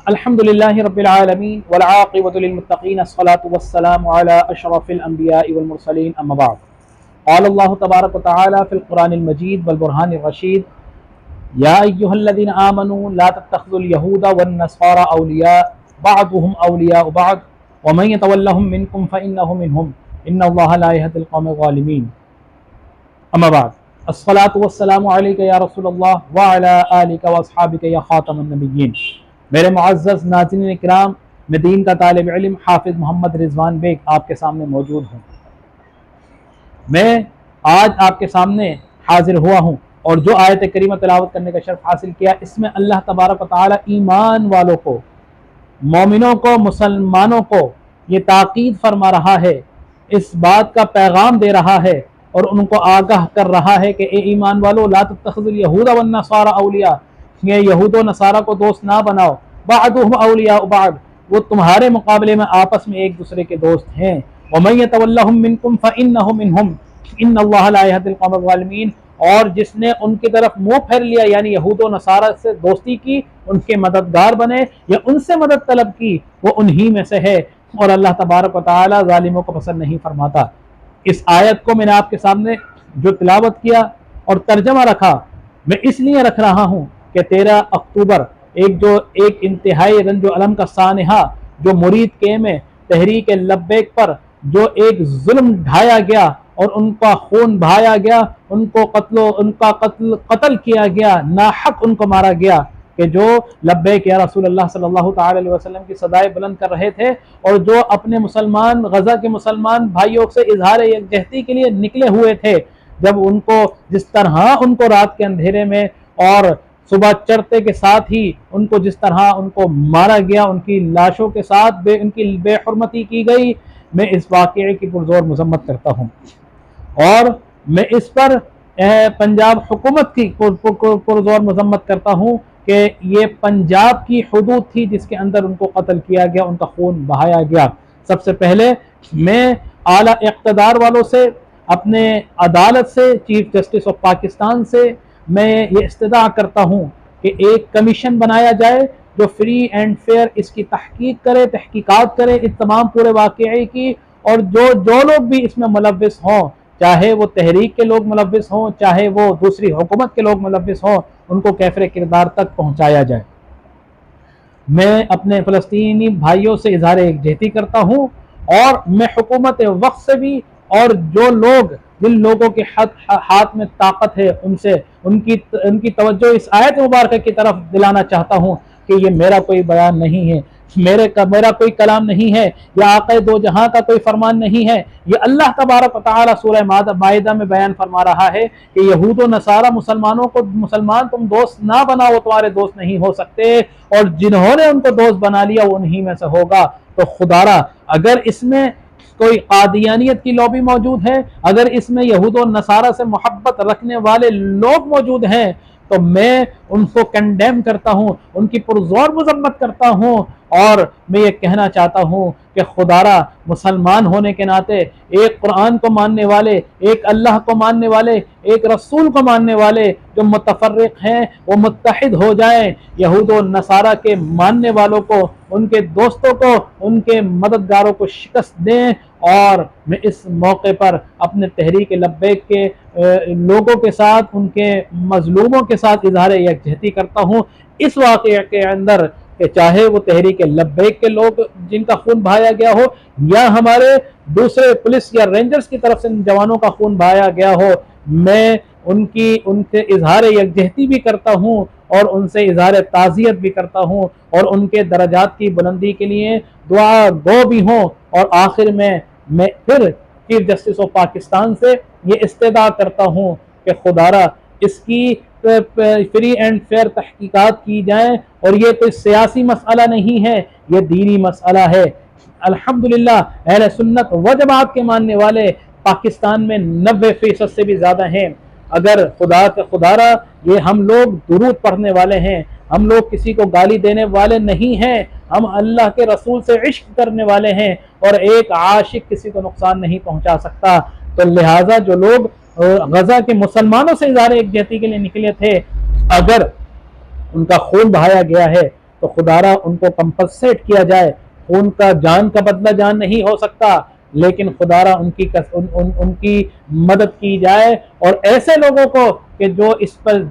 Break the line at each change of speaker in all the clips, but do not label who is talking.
الحمد لله رب العالمين والعاقبة للمتقين الصلاة والسلام على أشرف الأنبياء والمرسلين أما بعد. قال الله تبارك وتعالى في القرآن المجيد والبرهان الرشيد: يا أيها الذين آمنوا لا تتخذوا اليهود والنصارى أولياء بعضهم أولياء بعض ومن يتولهم منكم فإنه منهم إن الله لا يهدي القوم الظالمين. أما بعد. الصلاة والسلام عليك يا رسول الله وعلى آلك وأصحابك يا خاتم النبيين. میرے معزز ناظرین اکرام، میں دین کا طالب علم حافظ محمد رضوان بیگ آپ کے سامنے موجود ہوں. میں آج آپ کے سامنے حاضر ہوا ہوں اور جو آیت کریمہ تلاوت کرنے کا شرف حاصل کیا، اس میں اللہ تبارک و تعالی ایمان والوں کو، مومنوں کو، مسلمانوں کو یہ تاکید فرما رہا ہے، اس بات کا پیغام دے رہا ہے اور ان کو آگاہ کر رہا ہے کہ اے ایمان والو، لا تتخذوا اليہود والنصارى اولیاء، یہ یہود و نصارہ کو دوست نہ بناؤ، بعضهم اولیاء بعض، وہ تمہارے مقابلے میں آپس میں ایک دوسرے کے دوست ہیں، ومن يتولهم منکم فإنه منهم ان اللہ لا يهدي القوم الظالمین، اور جس نے ان کی طرف منہ پھیر لیا یعنی یہود و نصارہ سے دوستی کی، ان کے مددگار بنے یا ان سے مدد طلب کی، وہ انہی میں سے ہے، اور اللہ تبارک و تعالی ظالموں کو پسند نہیں فرماتا. اس آیت کو میں نے آپ کے سامنے جو تلاوت کیا اور ترجمہ رکھا، میں اس لیے رکھ رہا ہوں کہ 13 اکتوبر ایک انتہائی رنج و علم کا سانحہ جو مرید کے میں تحریک لبیک پر جو ایک ظلم ڈھایا گیا اور ان کا خون بہایا گیا، ان کا قتل کیا گیا، ناحق ان کو مارا گیا، کہ جو لبیک یا رسول اللہ صلی اللہ تعالی علیہ وسلم کی صدائے بلند کر رہے تھے اور جو اپنے غزہ کے مسلمان بھائیوں سے اظہار یکجہتی کے لیے نکلے ہوئے تھے، جب ان کو جس طرح ان کو رات کے اندھیرے میں اور صبح چڑھتے کے ساتھ ہی ان کو جس طرح ان کو مارا گیا، ان کی لاشوں کے ساتھ ان کی بے حرمتی کی گئی، میں اس واقعے کی پرزور مذمت کرتا ہوں اور میں اس پر پنجاب حکومت کی پرزور مذمت کرتا ہوں کہ یہ پنجاب کی حدود تھی جس کے اندر ان کو قتل کیا گیا، ان کا خون بہایا گیا. سب سے پہلے میں اعلیٰ اقتدار والوں سے، اپنے عدالت سے، چیف جسٹس آف پاکستان سے میں یہ استدعا کرتا ہوں کہ ایک کمیشن بنایا جائے جو فری اینڈ فیئر اس کی تحقیق کرے، تحقیقات کرے اس تمام پورے واقعے کی، اور جو لوگ بھی اس میں ملوث ہوں، چاہے وہ تحریک کے لوگ ملوث ہوں، چاہے وہ دوسری حکومت کے لوگ ملوث ہوں، ان کو کیفر کردار تک پہنچایا جائے. میں اپنے فلسطینی بھائیوں سے اظہار یکجہتی کرتا ہوں اور میں حکومت وقت سے بھی، اور جن لوگوں کے ہاتھ میں طاقت ہے ان کی توجہ اس آیت مبارکہ کی طرف دلانا چاہتا ہوں کہ یہ میرا کوئی بیان نہیں ہے، میرا کوئی کلام نہیں ہے، یہ آقا دو جہاں کا کوئی فرمان نہیں ہے، یہ اللہ تبارک و تعالی سورہ مائدہ میں بیان فرما رہا ہے کہ یہود و نصارہ مسلمان تم دوست نہ بناؤ، وہ تمہارے دوست نہیں ہو سکتے، اور جنہوں نے ان کو دوست بنا لیا وہ انہی میں سے ہوگا. تو خدارا اگر اس میں کوئی قادیانیت کی لابی موجود ہے، اگر اس میں یہود و نصارہ سے محبت رکھنے والے لوگ موجود ہیں، تو میں ان کو کنڈیم کرتا ہوں، ان کی پرزور مذمت کرتا ہوں، اور میں یہ کہنا چاہتا ہوں کہ خدارا مسلمان ہونے کے ناطے ایک قرآن کو ماننے والے، ایک اللہ کو ماننے والے، ایک رسول کو ماننے والے جو متفرق ہیں وہ متحد ہو جائیں، یہود و نصارہ کے ماننے والوں کو، ان کے دوستوں کو، ان کے مددگاروں کو شکست دیں. اور میں اس موقع پر اپنے تحریک لبیک کے لوگوں کے ساتھ، ان کے مظلوموں کے ساتھ اظہار یکجہتی کرتا ہوں اس واقعے کے اندر، کہ چاہے وہ تحریک لبیک کے لوگ جن کا خون بہایا گیا ہو، یا ہمارے دوسرے پولیس یا رینجرز کی طرف سے جوانوں کا خون بہایا گیا ہو، میں ان سے اظہار یکجہتی بھی کرتا ہوں اور ان سے اظہار تعزیت بھی کرتا ہوں اور ان کے درجات کی بلندی کے لیے دعا گو بھی ہوں. اور آخر میں پھر چیف جسٹس آف پاکستان سے یہ استدعا کرتا ہوں کہ خدارا اس کی فری اینڈ فیئر تحقیقات کی جائیں، اور یہ کوئی سیاسی مسئلہ نہیں ہے، یہ دینی مسئلہ ہے. الحمدللہ اہل سنت و جماعت کے ماننے والے پاکستان میں 90% سے بھی زیادہ ہیں. اگر خدارا یہ ہم لوگ درود پڑھنے والے ہیں، ہم لوگ کسی کو گالی دینے والے نہیں ہیں، ہم اللہ کے رسول سے عشق کرنے والے ہیں، اور ایک عاشق کسی کو نقصان نہیں پہنچا سکتا. تو لہٰذا جو لوگ غزہ کے مسلمانوں سے اظہار یکجہتی کے لیے نکلے تھے، اگر ان کا خون بہایا گیا ہے، تو خدارہ ان کو کمپنسیٹ کیا جائے. ان کا جان کا بدلہ جان نہیں ہو سکتا، لیکن خدارہ ان کی مدد کی جائے. اور ایسے لوگوں کو کہ جو اس پر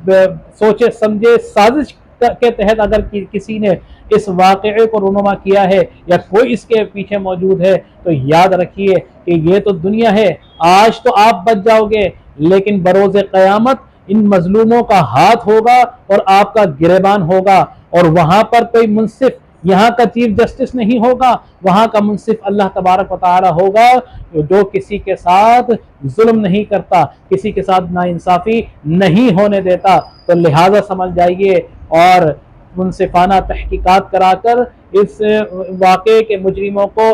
سوچے سمجھے سازش کے تحت اگر کسی نے اس واقعے کو رونما کیا ہے یا کوئی اس کے پیچھے موجود ہے، تو یاد رکھیے کہ یہ تو دنیا ہے، آج تو آپ بچ جاؤ گے، لیکن بروز قیامت ان مظلوموں کا ہاتھ ہوگا اور آپ کا گریبان ہوگا، اور وہاں پر کوئی منصف یہاں کا چیف جسٹس نہیں ہوگا، وہاں کا منصف اللہ تبارک و تعالی ہوگا، جو کسی کے ساتھ ظلم نہیں کرتا، کسی کے ساتھ ناانصافی نہیں ہونے دیتا. تو لہٰذا سمجھ جائیے اور منصفانہ تحقیقات کرا کر اس واقعے کے مجرموں کو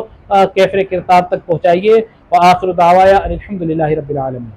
کیفر کردار تک پہنچائیے. وآخر دعوایا الحمدللہ رب العالمین.